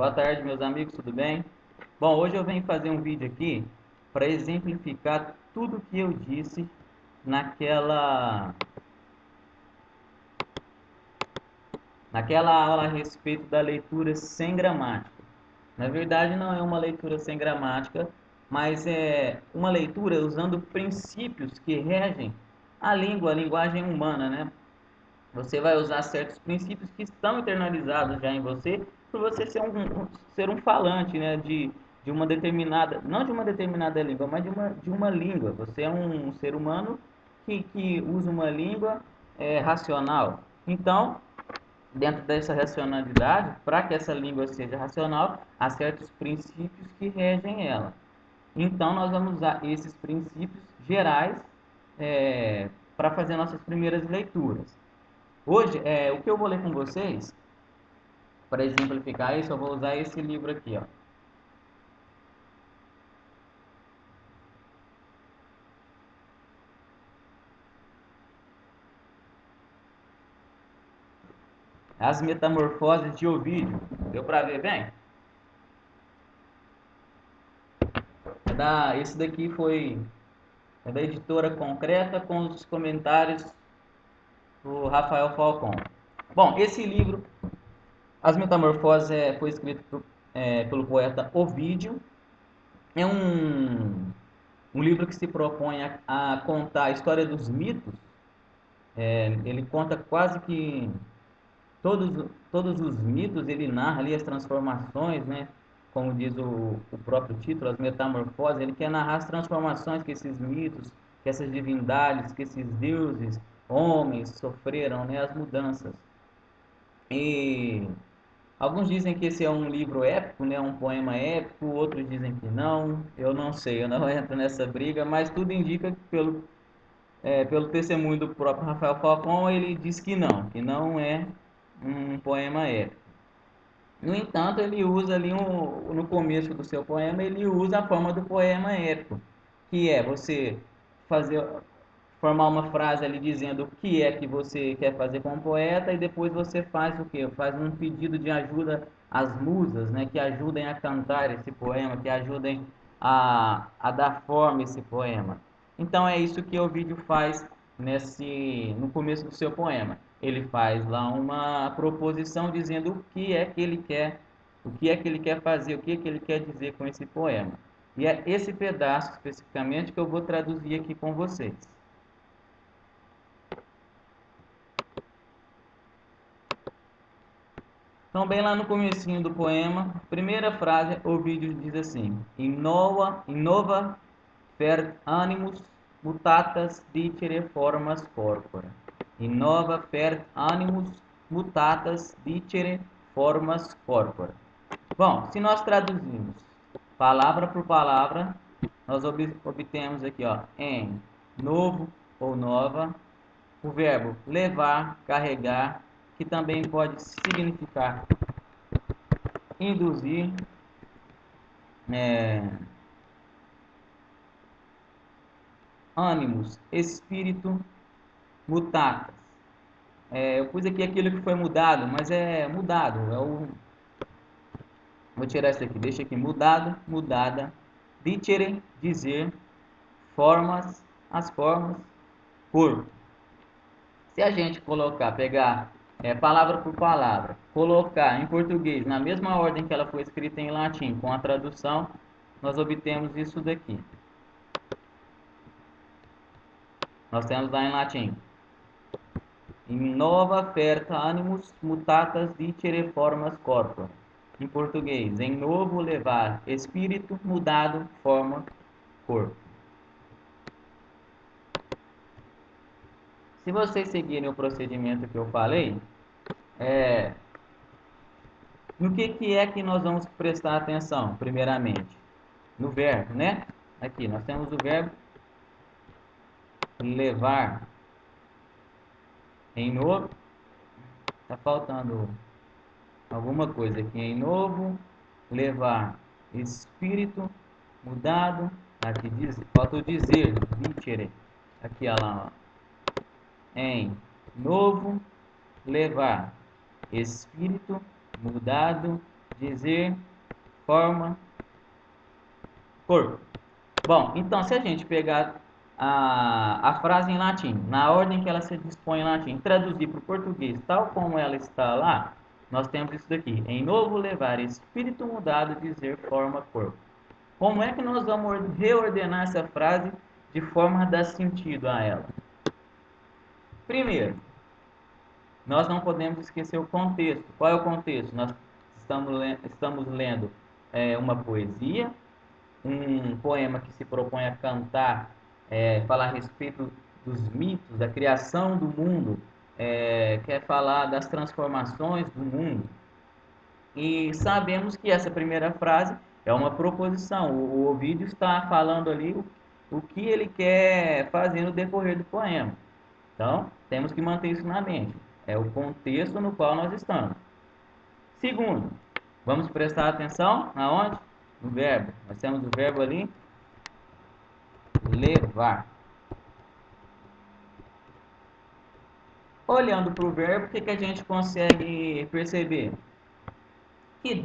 Boa tarde, meus amigos, tudo bem? Bom, hoje eu venho fazer um vídeo aqui para exemplificar tudo que eu disse naquela, naquela aula a respeito da leitura sem gramática. Na verdade, não é uma leitura sem gramática, mas é uma leitura usando princípios que regem a língua, a linguagem humana, né? Você vai usar certos princípios que estão internalizados já em você, por você ser um falante, né, de uma determinada, não de uma determinada língua, mas de uma língua. Você é um ser humano que usa uma língua racional. Então, dentro dessa racionalidade, para que essa língua seja racional, há certos princípios que regem ela. Então, nós vamos usar esses princípios gerais para fazer nossas primeiras leituras. Hoje, o que eu vou ler com vocês, para exemplificar isso, eu vou usar esse livro aqui, ó. As Metamorfoses de Ovídio. Deu para ver bem? Esse daqui é da editora Concreta, com os comentários do Rafael Falcon. Bom, esse livro, As Metamorfoses, foi escrito pelo poeta Ovídio. É um livro que se propõe a contar a história dos mitos. Ele conta quase que todos os mitos. Ele narra ali as transformações, né? Como diz o próprio título, as metamorfoses. Ele quer narrar as transformações que esses mitos, que essas divindades, que esses deuses, homens sofreram, né? As mudanças. E alguns dizem que esse é um livro épico, né? Um poema épico, outros dizem que não. Eu não sei, eu não entro nessa briga, mas tudo indica que pelo testemunho do próprio Rafael Falcon, ele diz que não é um poema épico. No entanto, ele usa ali no começo do seu poema, ele usa a forma do poema épico, que é você fazer formar uma frase ali dizendo o que é que você quer fazer com o poeta, e depois você faz o quê? Faz um pedido de ajuda às musas, né, que ajudem a cantar esse poema, que ajudem a dar forma a esse poema. Então é isso que o vídeo faz no começo do seu poema. Ele faz lá uma proposição dizendo o que é que ele quer, o que é que ele quer fazer, o que é que ele quer dizer com esse poema. E é esse pedaço especificamente que eu vou traduzir aqui com vocês. Então, bem lá no comecinho do poema, primeira frase, o vídeo diz assim: innova per animus mutatas dicere formas corpora. Innova per animus mutatas dicere formas corpora. Bom, se nós traduzirmos palavra por palavra, nós obtemos aqui, ó, em novo ou nova, o verbo levar, carregar, que também pode significar induzir, é, ânimos, espírito, mutatas. Eu pus aqui aquilo que foi mudado, mas é mudado. Vou tirar isso aqui, deixa aqui, mudado, mudada, dicere, dizer, formas, as formas, corpo. Se a gente pegar palavra por palavra, colocar em português na mesma ordem que ela foi escrita em latim, com a tradução, nós obtemos isso daqui. Nós temos lá em latim: innova ferta animus mutatas dicere formas corpora. Em português: em novo levar, espírito mudado, forma, corpo. Se vocês seguirem o procedimento que eu falei, no que é que nós vamos prestar atenção, primeiramente? No verbo, né? Aqui, nós temos o verbo levar em novo. Tá faltando alguma coisa aqui. Em novo, levar, espírito mudado. Aqui diz, falta o dizer, dicere. Aqui, olha lá, ó. Em novo, levar, espírito mudado, dizer, forma, corpo. Bom, então se a gente pegar a frase em latim, na ordem que ela se dispõe em latim, traduzir para o português tal como ela está lá, nós temos isso daqui: em novo levar, espírito mudado, dizer, forma, corpo. Como é que nós vamos reordenar essa frase de forma a dar sentido a ela? Primeiro, nós não podemos esquecer o contexto. Qual é o contexto? Nós estamos lendo uma poesia, um poema que se propõe a cantar, falar a respeito dos mitos, da criação do mundo, quer falar das transformações do mundo. E sabemos que essa primeira frase é uma proposição. O Ovídio está falando ali o que ele quer fazer no decorrer do poema. Então, temos que manter isso na mente. É o contexto no qual nós estamos. Segundo, vamos prestar atenção aonde? No verbo. Nós temos o verbo ali, levar. Olhando para o verbo, o que a gente consegue perceber? Que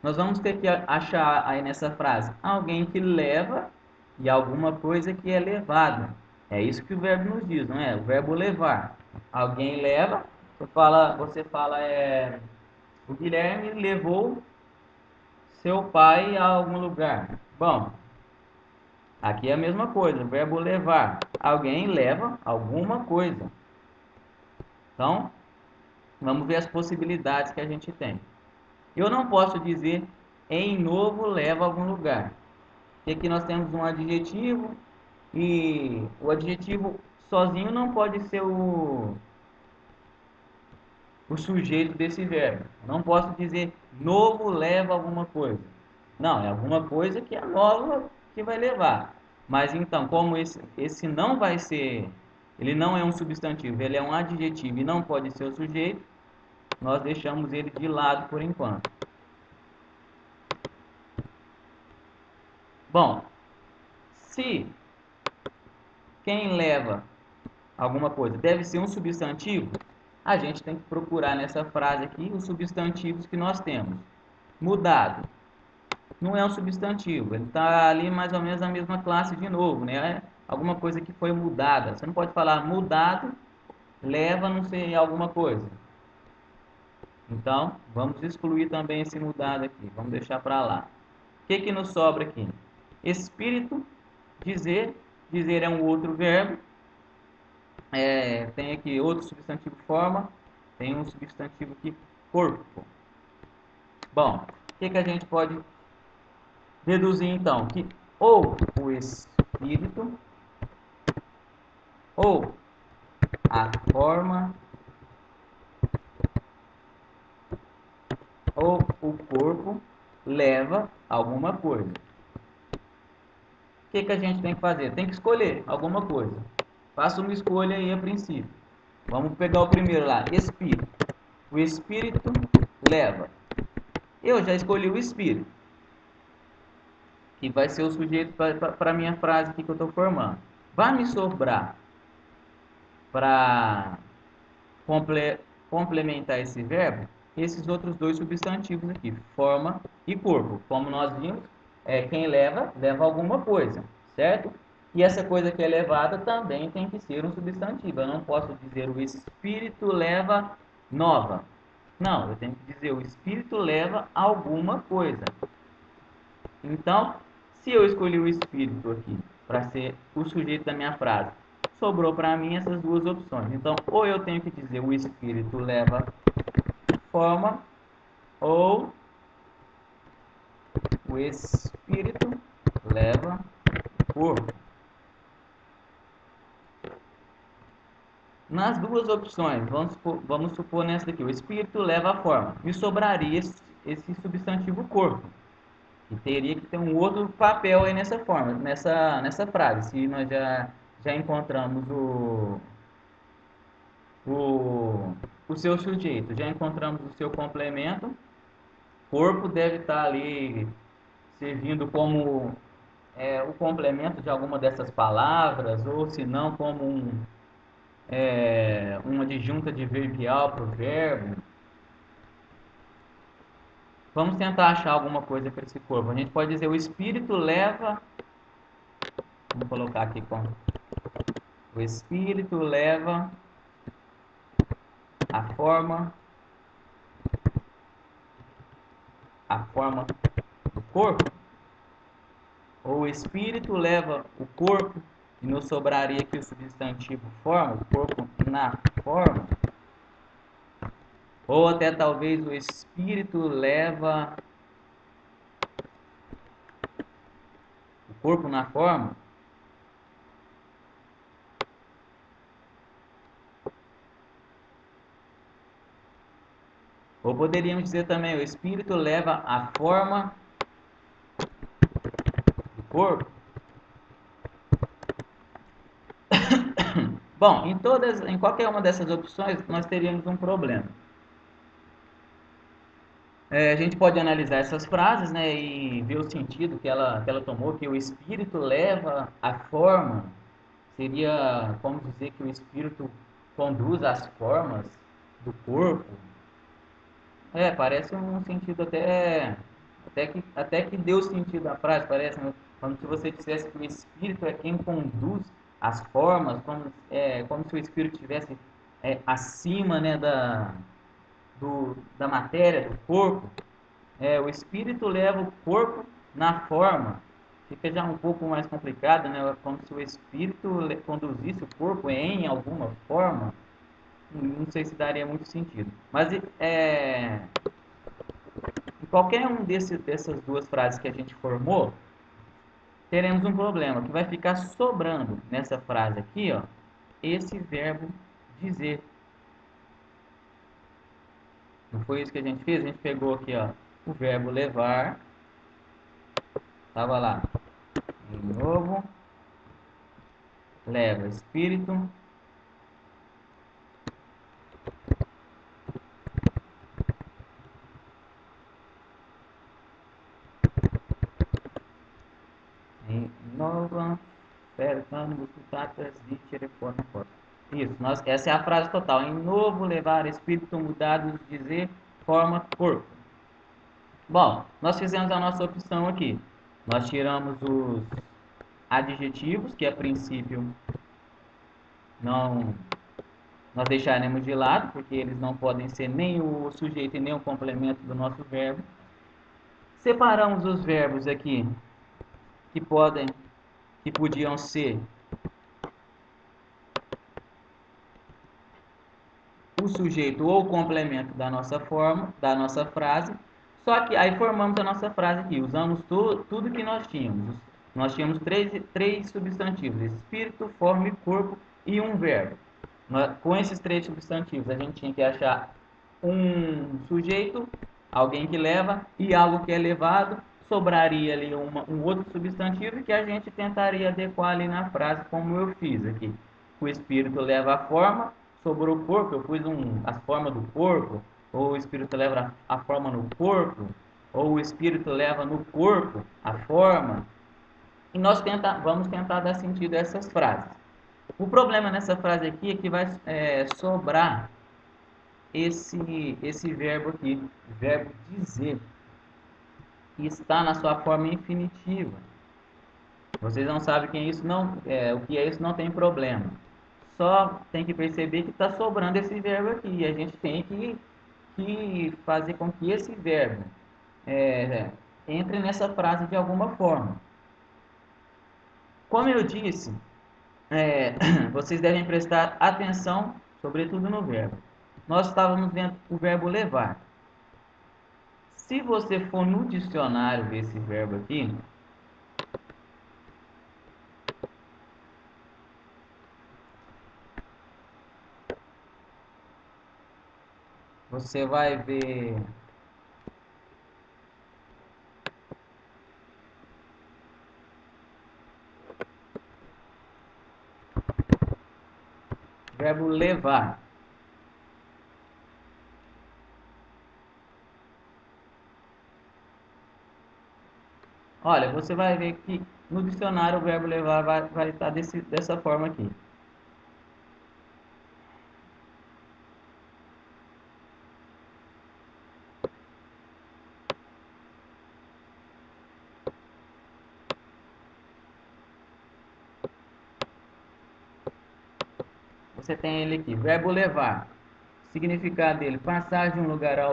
nós vamos ter que achar aí nessa frase alguém que leva e alguma coisa que é levada. É isso que o verbo nos diz, não é? O verbo levar. Alguém leva, você fala o Guilherme levou seu pai a algum lugar. Bom, aqui é a mesma coisa, o verbo levar. Alguém leva alguma coisa. Então, vamos ver as possibilidades que a gente tem. Eu não posso dizer em novo leva a algum lugar. E aqui nós temos um adjetivo e o adjetivo sozinho não pode ser o sujeito desse verbo. Não posso dizer novo leva alguma coisa. Não, é alguma coisa que é nova que vai levar. Mas então, como esse não vai ser, ele não é um substantivo, ele é um adjetivo e não pode ser o sujeito, nós deixamos ele de lado por enquanto. Bom, se quem leva alguma coisa deve ser um substantivo, a gente tem que procurar nessa frase aqui os substantivos que nós temos. Mudado não é um substantivo, ele está ali mais ou menos na mesma classe de novo, né? Alguma coisa que foi mudada. Você não pode falar mudado leva não sei alguma coisa. Então, vamos excluir também esse mudado aqui, vamos deixar para lá. O que nos sobra aqui? Espírito, dizer, dizer é um outro verbo, tem aqui outro substantivo forma, tem um substantivo aqui corpo. Bom, o que a gente pode deduzir então? Que ou o espírito, ou a forma, ou o corpo leva alguma coisa. O que a gente tem que fazer? Tem que escolher alguma coisa. Faça uma escolha aí a princípio. Vamos pegar o primeiro lá, espírito. O espírito leva. Eu já escolhi o espírito, que vai ser o sujeito para a minha frase aqui que eu estou formando. Vai me sobrar para complementar esse verbo esses outros dois substantivos aqui, forma e corpo. Como nós vimos, quem leva, leva alguma coisa, certo? E essa coisa que é levada também tem que ser um substantivo. Eu não posso dizer o espírito leva nova. Não, eu tenho que dizer o espírito leva alguma coisa. Então, se eu escolhi o espírito aqui para ser o sujeito da minha frase, sobrou para mim essas duas opções. Então, ou eu tenho que dizer o espírito leva forma, ou o espírito leva corpo. Nas duas opções, vamos supor nessa daqui, o espírito leva a forma. Me sobraria esse substantivo corpo, que teria que ter um outro papel aí nessa forma, nessa frase. Se nós já encontramos o seu sujeito, já encontramos o seu complemento, corpo deve estar ali servindo como o complemento de alguma dessas palavras, ou se não como uma adjunta adverbial para o verbo. Vamos tentar achar alguma coisa para esse corpo. A gente pode dizer o espírito leva. Vamos colocar aqui como o espírito leva a forma do corpo, ou o espírito leva o corpo, e nos sobraria aqui o substantivo forma, o corpo na forma, ou até talvez o espírito leva o corpo na forma. Ou poderíamos dizer também, o espírito leva a forma do corpo. Bom, em qualquer uma dessas opções, nós teríamos um problema. A gente pode analisar essas frases, né, e ver o sentido que ela tomou, que o espírito leva a forma. Seria como dizer que o espírito conduz as formas do corpo. Parece um sentido até que deu sentido à frase, parece, né? Como se você dissesse que o espírito é quem conduz as formas, como se o espírito estivesse acima, né, da matéria, do corpo. O espírito leva o corpo na forma. Fica já um pouco mais complicado, né? Como se o espírito conduzisse o corpo em alguma forma. Não sei se daria muito sentido. Mas em qualquer um dessas duas frases que a gente formou, teremos um problema, que vai ficar sobrando nessa frase aqui, ó, esse verbo dizer. Não foi isso que a gente fez? A gente pegou aqui, ó, o verbo levar, estava lá, de novo, leva espírito, nova, percano, musculatas, telefone, forma. Isso, essa é a frase total. Em novo, levar, espírito, mudado, dizer, forma, corpo. Bom, nós fizemos a nossa opção aqui. Nós tiramos os adjetivos, que a princípio não nós deixaremos de lado, porque eles não podem ser nem o sujeito e nem o complemento do nosso verbo. Separamos os verbos aqui que podiam ser o sujeito ou o complemento da nossa forma, da nossa frase. Só que aí formamos a nossa frase aqui, usamos tudo que nós tínhamos. Nós tínhamos três substantivos: espírito, forma e corpo, e um verbo. Com esses três substantivos, a gente tinha que achar um sujeito, alguém que leva, e algo que é levado. Sobraria ali um outro substantivo que a gente tentaria adequar ali na frase, como eu fiz aqui. O espírito leva a forma, sobrou o corpo, eu pus as formas do corpo, ou o espírito leva a forma no corpo, ou o espírito leva no corpo a forma. E nós vamos tentar dar sentido a essas frases. O problema nessa frase aqui é que vai sobrar esse verbo aqui, verbo dizer, que está na sua forma infinitiva. Vocês não sabem quem é isso, o que é isso, não tem problema. Só tem que perceber que está sobrando esse verbo aqui. E a gente tem que fazer com que esse verbo entre nessa frase de alguma forma. Como eu disse, vocês devem prestar atenção, sobretudo no verbo. Nós estávamos vendo o verbo levar. Se você for no dicionário ver esse verbo aqui, você vai ver o verbo levar. Olha, você vai ver que no dicionário o verbo levar vai estar dessa forma aqui. você tem ele aqui, verbo levar. Significado dele, passar de um lugar a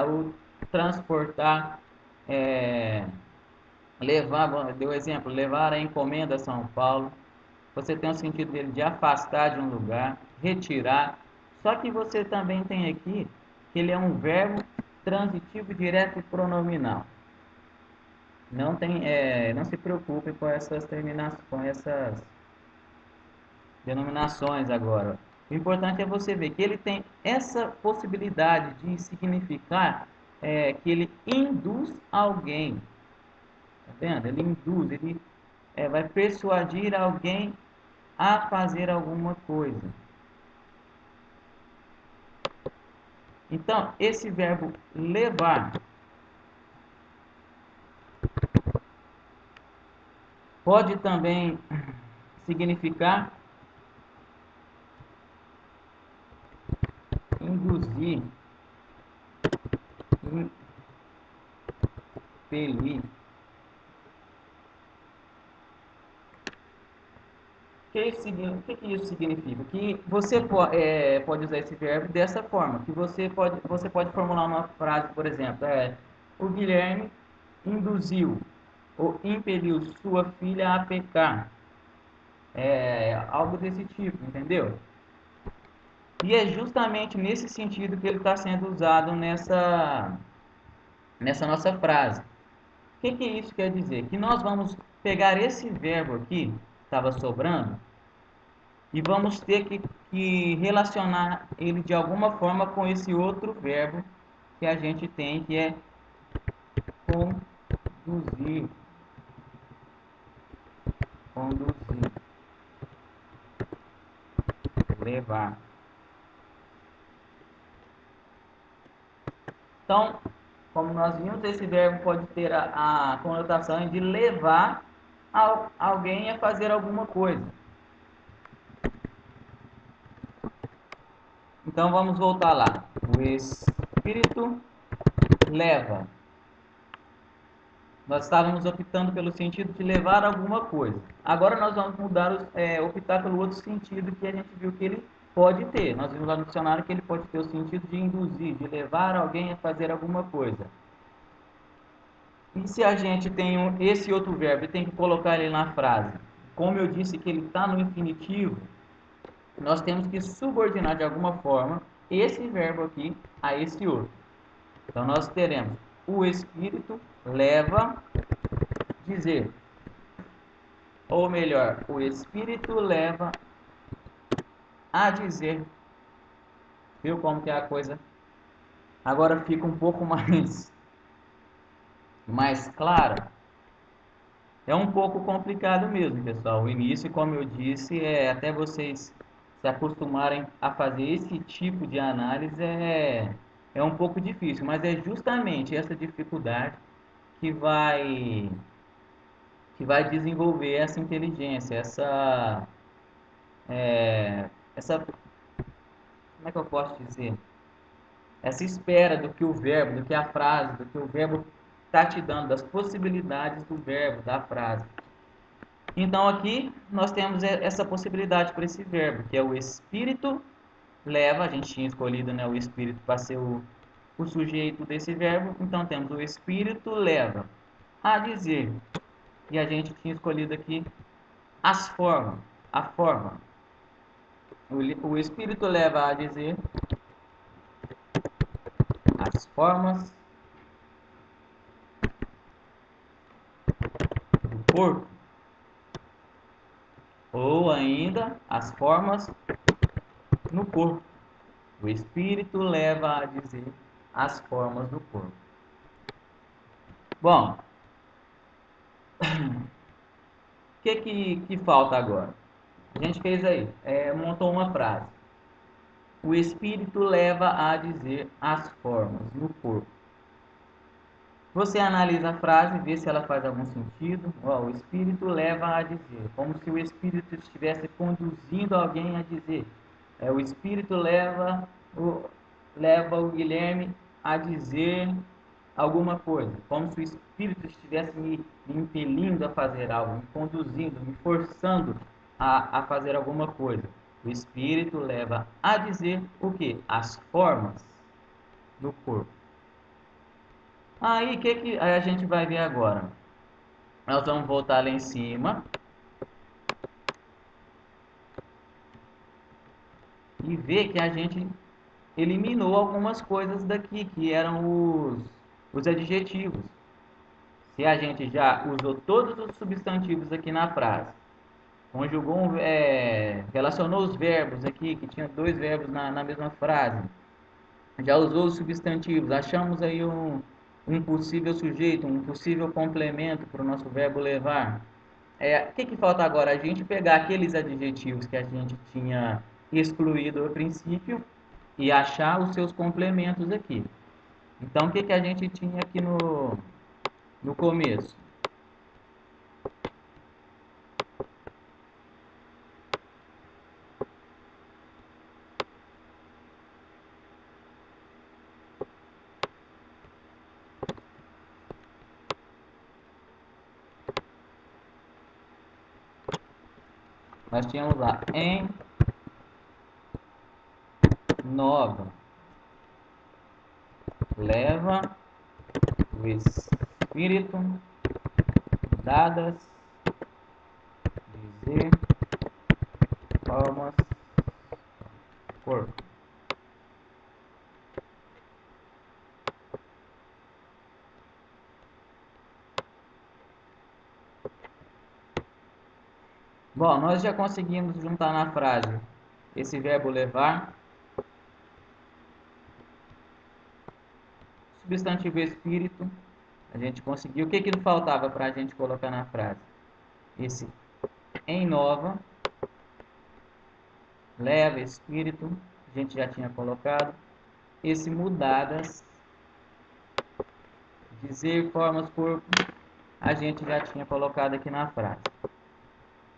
outro, transportar, levar, deu exemplo, levar a encomenda a São Paulo. Você tem o sentido dele de afastar de um lugar, retirar. Só que você também tem aqui que ele é um verbo transitivo direto e pronominal. Não se preocupe com essas terminações, com essas denominações agora. O importante é você ver que ele tem essa possibilidade de significar que ele induz alguém. Tá vendo? Ele induz, ele vai persuadir alguém a fazer alguma coisa. Então, esse verbo levar pode também significar induzir, impelir. O que isso significa? Que você pode usar esse verbo dessa forma, que você pode formular uma frase, por exemplo, o Guilherme induziu ou impeliu sua filha a pecar. Algo desse tipo, entendeu? E é justamente nesse sentido que ele está sendo usado nessa nossa frase. O que isso quer dizer? Que nós vamos pegar esse verbo aqui, estava sobrando, e vamos ter que relacionar ele de alguma forma com esse outro verbo que a gente tem, que é conduzir. Conduzir. Levar. Então, como nós vimos, esse verbo pode ter a conotação de levar alguém a fazer alguma coisa. Então, vamos voltar lá. O Espírito leva. Nós estávamos optando pelo sentido de levar alguma coisa. Agora nós vamos optar pelo outro sentido que a gente viu que ele pode ter. Nós vimos lá no dicionário que ele pode ter o sentido de induzir, de levar alguém a fazer alguma coisa. E se a gente tem esse outro verbo e tem que colocar ele na frase, como eu disse que ele está no infinitivo, nós temos que subordinar de alguma forma esse verbo aqui a esse outro. Então nós teremos o Espírito leva dizer, ou melhor, o Espírito leva a dizer. Viu como que é a coisa? Agora fica um pouco mais clara. É um pouco complicado mesmo, pessoal. O início, como eu disse, até vocês se acostumarem a fazer esse tipo de análise é um pouco difícil, mas é justamente essa dificuldade que vai desenvolver essa inteligência, essa, como é que eu posso dizer? Essa espera do que o verbo, do que a frase, do que o verbo está te dando, das possibilidades do verbo, da frase. Então aqui nós temos essa possibilidade para esse verbo, que é o Espírito leva, a gente tinha escolhido, né, o Espírito para ser o sujeito desse verbo, então temos o Espírito leva a dizer, e a gente tinha escolhido aqui a forma. O Espírito leva a dizer as formas do corpo, ou ainda as formas no corpo. O Espírito leva a dizer as formas do corpo. Bom, o que falta agora? A gente fez aí, montou uma frase. O Espírito leva a dizer as formas no corpo. Você analisa a frase, vê se ela faz algum sentido. O Espírito leva a dizer, como se o Espírito estivesse conduzindo alguém a dizer. O Espírito leva o Guilherme a dizer alguma coisa, como se o Espírito estivesse me impelindo a fazer algo, me conduzindo, me forçando a fazer alguma coisa. O espírito leva a dizer o que? As formas do corpo. Aí, aí a gente vai ver agora? Nós vamos voltar lá em cima e ver que a gente eliminou algumas coisas daqui, que eram os adjetivos. Se a gente já usou todos os substantivos aqui na frase, conjugou, relacionou os verbos aqui, que tinha dois verbos na mesma frase, já usou os substantivos, achamos aí um possível sujeito, um possível complemento para o nosso verbo levar. O que falta agora? A gente pegar aqueles adjetivos que a gente tinha excluído a princípio e achar os seus complementos aqui. Então, o que a gente tinha aqui no começo? Nós tínhamos lá em nova, leva o espírito, dadas, dizer, formas, corpo. Bom, nós já conseguimos juntar na frase esse verbo levar, substantivo espírito, a gente conseguiu. O que faltava para a gente colocar na frase? Esse em nova, leva espírito, a gente já tinha colocado. Esse mudadas, dizer, formas, corpo, a gente já tinha colocado aqui na frase.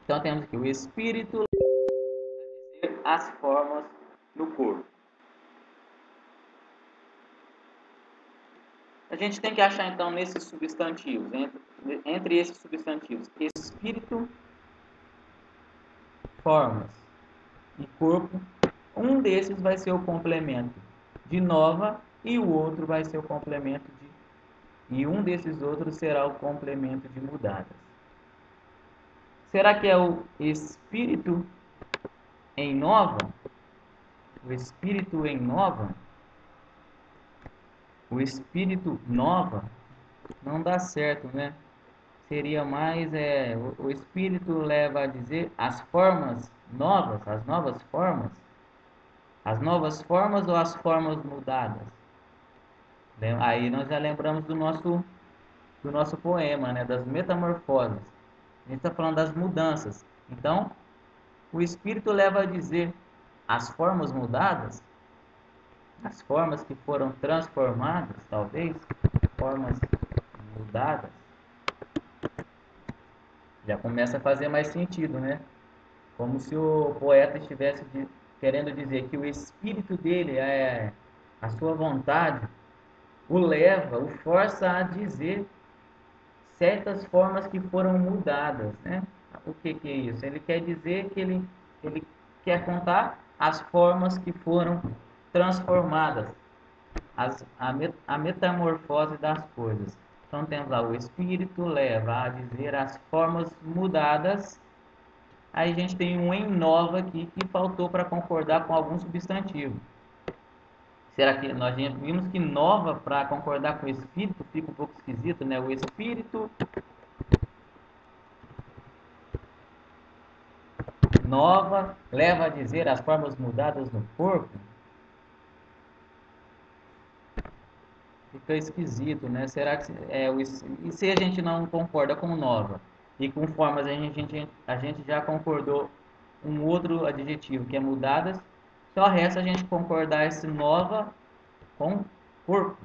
Então temos aqui o espírito dizer as formas no corpo. A gente tem que achar então nesses substantivos, entre esses substantivos, espírito, formas e corpo, um desses vai ser o complemento de nova e o outro vai ser o complemento e um desses outros será o complemento de mudadas. Será que é o espírito em nova? O espírito em nova? O espírito nova? Não dá certo, né? Seria mais o espírito leva a dizer as formas novas, as novas formas? As novas formas ou as formas mudadas? Aí nós já lembramos do nosso poema, né? Das metamorfoses. A gente está falando das mudanças. Então, o espírito leva a dizer as formas mudadas, as formas que foram transformadas, talvez, formas mudadas. Já começa a fazer mais sentido, né? Como se o poeta estivesse querendo dizer que o espírito dele, a sua vontade, o leva, o força a dizer certas formas que foram mudadas, né? O que é isso? Ele quer dizer que ele quer contar as formas que foram transformadas, a metamorfose das coisas. Então temos lá o espírito leva a dizer as formas mudadas. Aí a gente tem um em nova aqui que faltou para concordar com algum substantivo. Será que nós vimos que nova para concordar com o espírito fica um pouco esquisito, né? O espírito nova leva a dizer as formas mudadas no corpo. Fica esquisito, né? Será que e se a gente não concorda com nova e com formas a gente já concordou um outro adjetivo que é mudadas, só resta a gente concordar esse nova com corpo.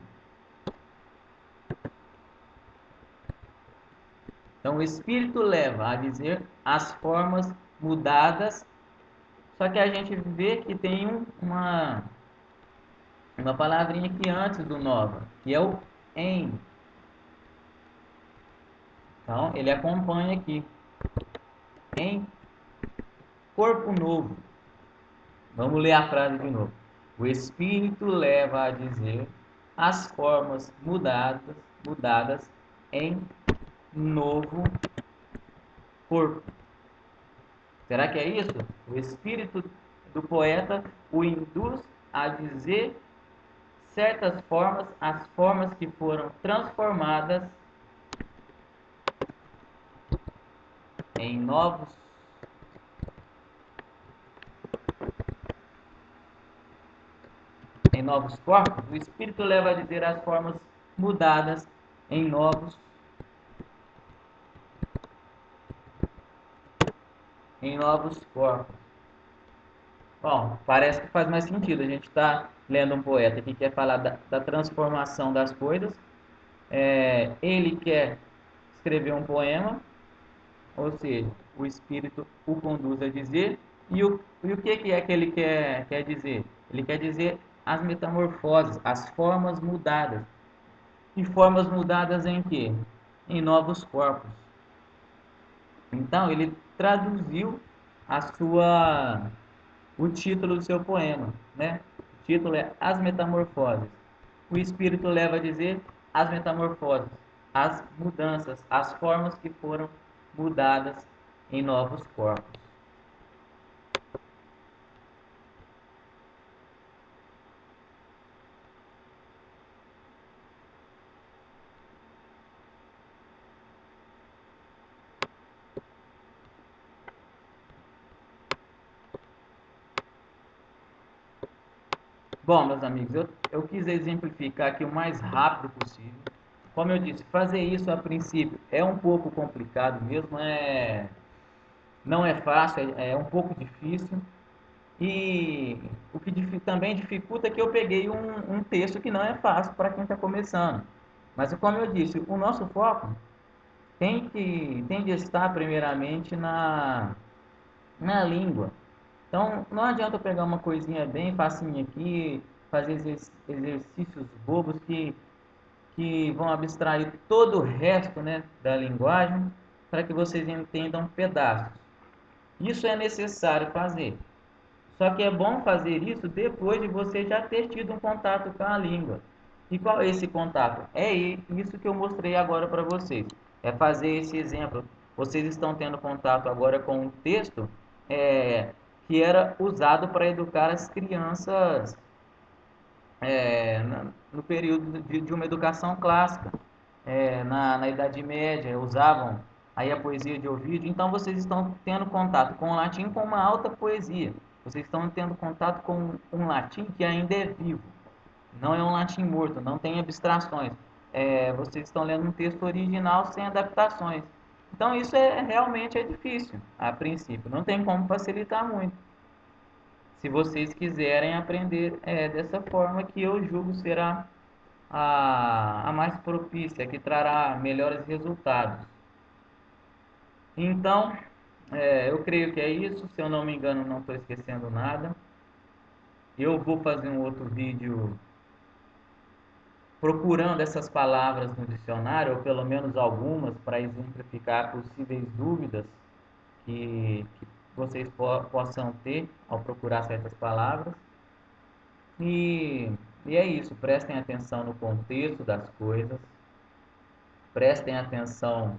Então o espírito leva a dizer as formas mudadas, só que a gente vê que tem uma palavrinha aqui antes do nova, que é o em. Então ele acompanha aqui em corpo novo. Vamos ler a frase de novo. O espírito leva a dizer as formas mudadas em novo corpo. Será que é isso? O espírito do poeta o induz a dizer certas formas, as formas que foram transformadas em novos corpos. O espírito leva a dizer as formas mudadas em novos corpos. Bom, parece que faz mais sentido. A gente está lendo um poeta que quer falar da transformação das coisas. Ele quer escrever um poema, ou seja, o espírito o conduz a dizer. E o que é que ele quer dizer? Ele quer dizer as metamorfoses, as formas mudadas. E formas mudadas em quê? Em novos corpos. Então, ele traduziu o título do seu poema, né? O título é As Metamorfoses. O espírito leva a dizer as metamorfoses, as mudanças, as formas que foram mudadas em novos corpos. Bom, meus amigos, eu quis exemplificar aqui o mais rápido possível. Como eu disse, fazer isso a princípio é um pouco complicado mesmo, não é fácil, é um pouco difícil. E o que também dificulta é que eu peguei um texto que não é fácil para quem está começando. Mas, como eu disse, o nosso foco tem de estar primeiramente na língua. Então, não adianta eu pegar uma coisinha bem facinha aqui, fazer exercícios bobos que vão abstrair todo o resto, né, da linguagem para que vocês entendam pedaços. Isso é necessário fazer. Só que é bom fazer isso depois de você já ter tido um contato com a língua. E qual é esse contato? É isso que eu mostrei agora para vocês. É fazer esse exemplo. Vocês estão tendo contato agora com um texto que era usado para educar as crianças no período de uma educação clássica. Na Idade Média, usavam aí a poesia de Ovídio. Então, vocês estão tendo contato com o latim com uma alta poesia. Vocês estão tendo contato com um latim que ainda é vivo. Não é um latim morto, não tem abstrações. Vocês estão lendo um texto original sem adaptações. Então, isso realmente é difícil, a princípio. Não tem como facilitar muito. Se vocês quiserem aprender dessa forma, que eu julgo será a mais propícia, que trará melhores resultados. Então, eu creio que é isso. Se eu não me engano, não estou esquecendo nada. Eu vou fazer um outro vídeo procurando essas palavras no dicionário, ou pelo menos algumas, para exemplificar possíveis dúvidas que vocês possam ter ao procurar certas palavras. E, e é isso, prestem atenção no contexto das coisas, prestem atenção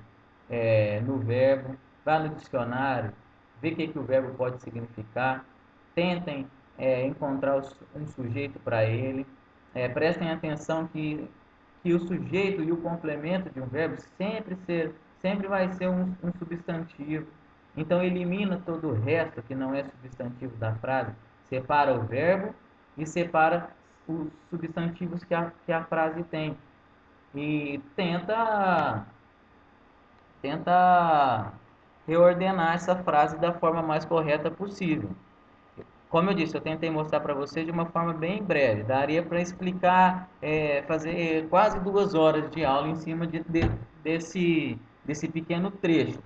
no verbo, vá no dicionário, vê o que o verbo pode significar, tentem encontrar um sujeito para ele, prestem atenção que o sujeito e o complemento de um verbo sempre vai ser um substantivo. Então elimina todo o resto que não é substantivo da frase, separa o verbo e separa os substantivos que a frase tem. E tenta reordenar essa frase da forma mais correta possível. Como eu disse, eu tentei mostrar para você de uma forma bem breve. Daria para explicar, fazer quase 2 horas de aula em cima desse pequeno trecho.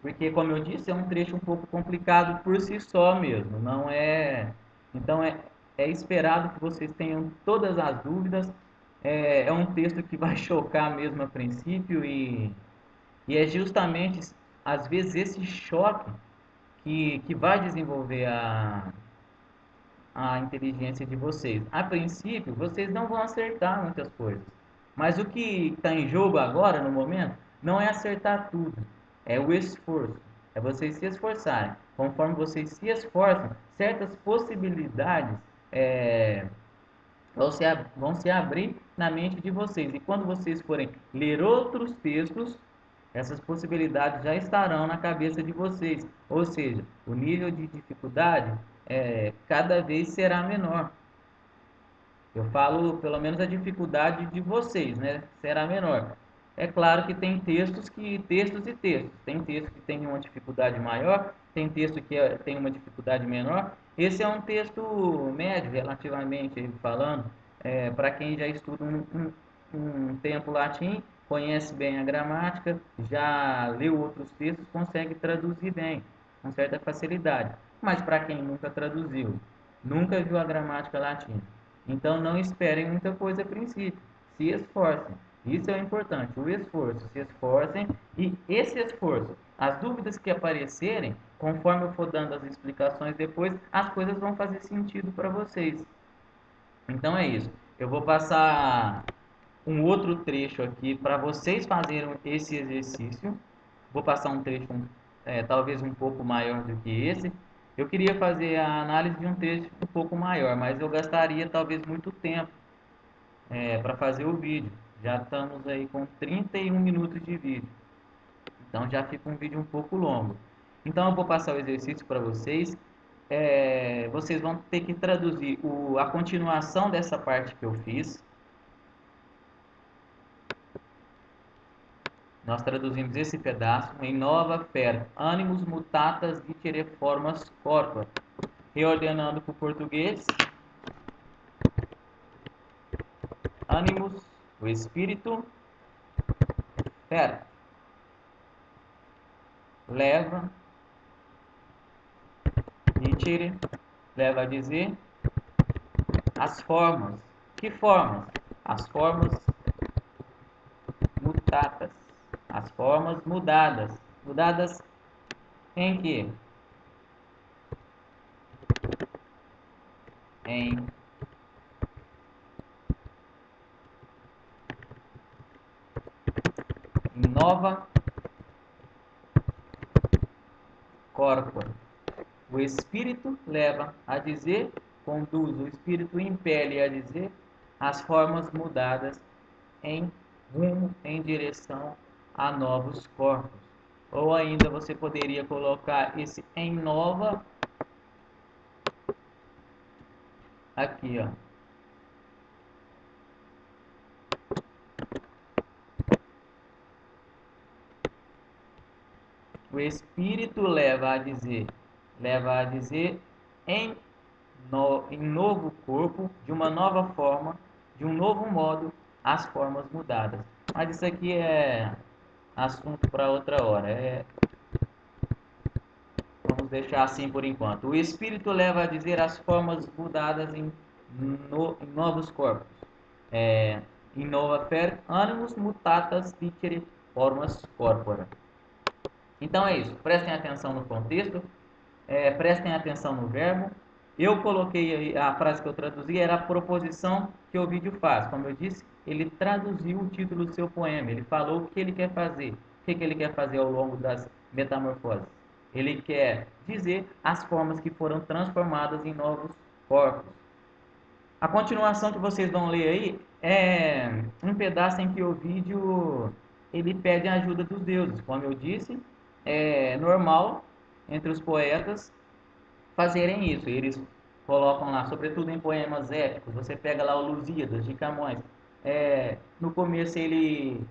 Porque, como eu disse, é um trecho um pouco complicado por si só mesmo. Não é. Então, é esperado que vocês tenham todas as dúvidas. É um texto que vai chocar mesmo a princípio e é justamente, às vezes, esse choque que vai desenvolver a inteligência de vocês. A princípio, vocês não vão acertar muitas coisas. Mas o que está em jogo agora, no momento, não é acertar tudo. É o esforço. É vocês se esforçarem. Conforme vocês se esforçam, certas possibilidades vão se abrir na mente de vocês. E quando vocês forem ler outros textos, essas possibilidades já estarão na cabeça de vocês. Ou seja, o nível de dificuldade cada vez será menor. Eu falo, pelo menos, a dificuldade de vocês, né? Será menor. É claro que tem textos textos e textos. Tem texto que tem uma dificuldade maior, tem texto que tem uma dificuldade menor. Esse é um texto médio, relativamente falando, para quem já estuda um tempo latim, conhece bem a gramática, já leu outros textos, consegue traduzir bem, com certa facilidade. Mas para quem nunca traduziu, nunca viu a gramática latina, então não esperem muita coisa a princípio. Se esforcem. Isso é o importante, o esforço. Se esforcem e esse esforço, as dúvidas que aparecerem, conforme eu for dando as explicações depois, as coisas vão fazer sentido para vocês. Então é isso. Eu vou passar um outro trecho aqui para vocês fazerem esse exercício. Vou passar um trecho talvez um pouco maior do que esse. Eu queria fazer a análise de um trecho um pouco maior, mas eu gastaria talvez muito tempo para fazer o vídeo. Já estamos aí com 31 minutos de vídeo. Então já fica um vídeo um pouco longo. Então eu vou passar o exercício para vocês. Vocês vão ter que traduzir a continuação dessa parte que eu fiz. Nós traduzimos esse pedaço em nova fer, animus mutatas litere formas corpora. Reordenando para o português, animus, o espírito, fer, leva, litere, leva a dizer, as formas. Que formas? As formas mutatas, as formas mudadas. Mudadas em que? Em nova corpora. O espírito leva a dizer, conduz, o espírito impele a dizer as formas mudadas em rumo, em direção a novos corpos. Ou ainda você poderia colocar esse em nova aqui, ó. O espírito leva a dizer em novo corpo, de uma nova forma, de um novo modo, as formas mudadas. Mas isso aqui é assunto para outra hora. Vamos deixar assim por enquanto. O espírito leva a dizer as formas mudadas em novos corpos. In nova fer animus mutatas dicere formas corpora. Então é isso. Prestem atenção no contexto, prestem atenção no verbo. Eu coloquei a frase que eu traduzi, era a proposição que o vídeo faz. Como eu disse, ele traduziu o título do seu poema. Ele falou o que ele quer fazer. O que ele quer fazer ao longo das metamorfoses? Ele quer dizer as formas que foram transformadas em novos corpos. A continuação que vocês vão ler aí é um pedaço em que o vídeo ele pede a ajuda dos deuses. Como eu disse, é normal entre os poetas fazerem isso. Eles colocam lá, sobretudo em poemas épicos, você pega lá o Lusíadas de Camões. No começo ele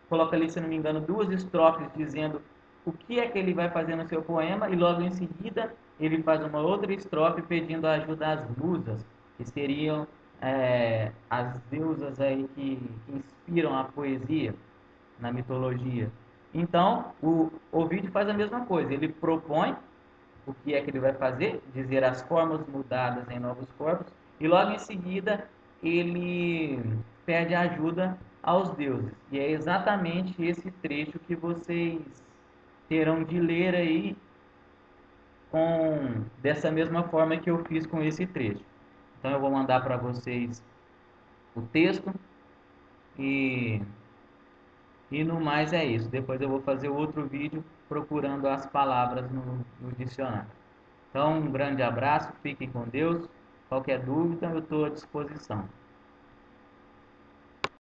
coloca ali, se não me engano, duas estrofes dizendo o que é que ele vai fazer no seu poema, e logo em seguida ele faz uma outra estrofe pedindo a ajuda às musas, que seriam as deusas aí que inspiram a poesia na mitologia. Então, o Ovídio faz a mesma coisa, ele propõe o que é que ele vai fazer, dizer as formas mudadas em novos corpos, e logo em seguida ele pede ajuda aos deuses. E é exatamente esse trecho que vocês terão de ler aí dessa mesma forma que eu fiz com esse trecho. Então eu vou mandar para vocês o texto e, e no mais é isso. Depois eu vou fazer outro vídeo procurando as palavras no dicionário. Então um grande abraço, fiquem com Deus. Qualquer dúvida eu estou à disposição.